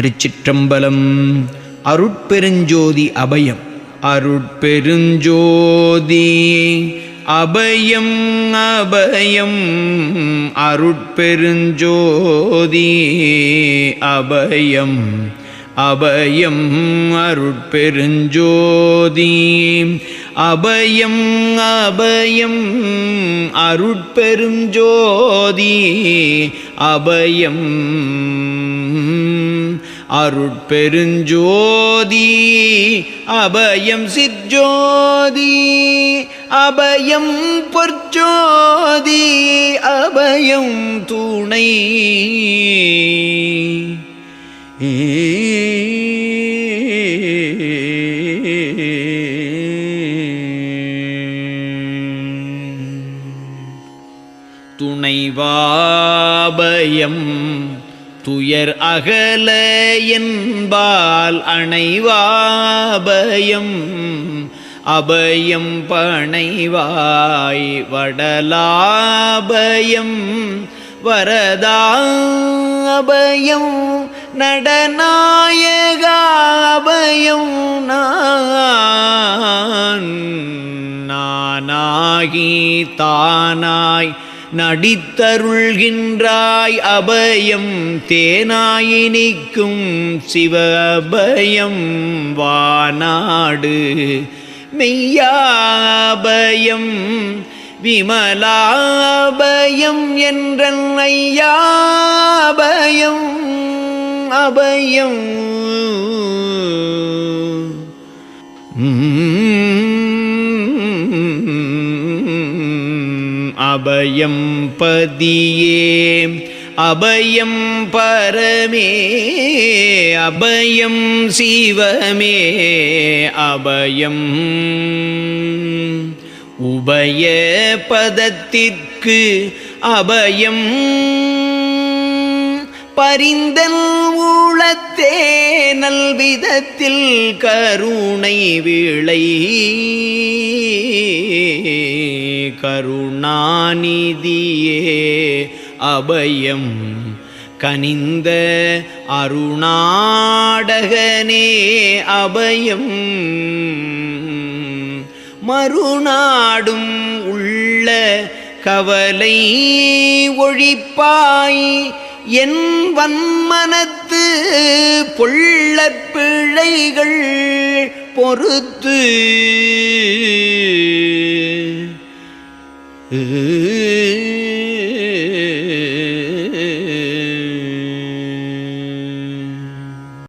திருச்சிற்றம்பலம். அருட்பெருஞ்சோதி அபயம். அருட்பெருஞ்சோதி அபயம் அபயம். அருட்பெருஞ்சோதி அபயம் அபயம். அருட்பெருஞ்சோதி அபயம் அபயம். அருட்பெருஞ்சோதி அபயம். அருட்பெருஞ்சோதி அபயம். சிற்ஜோதி அபயம். பொற்ஜோதி அபயம். துணை துணைவாபயம். துயர் அகல என்பால் அணைவாபயம். அபயம் பணைவாய் வடலாபயம். வரதாபயம். நடநாயகாபயம். நானாகி தானாய் நடித்தருள்கின்றாய் அபயம். தேனாயினிக்கும் சிவ அபயம். வானாடு மெய்யாபயம். விமலாபயம் என்ற ஐயாபயம். அபயம் அபயம் பதியே. அபயம் பரமே. அபயம் சிவமே. அபயம் உபய பதத்திற்கு அபயம். பரிந்தல் உளத்தே நல்விதத்தில் கருணை விளை. கருணாநிதியே அபயம். கனிந்த அருணாடகனே அபயம். மறுநாடும் உள்ள கவலை ஒழிப்பாய். என் வன்மனத்து பொள்ளற் பிழைகள் பொறுத்து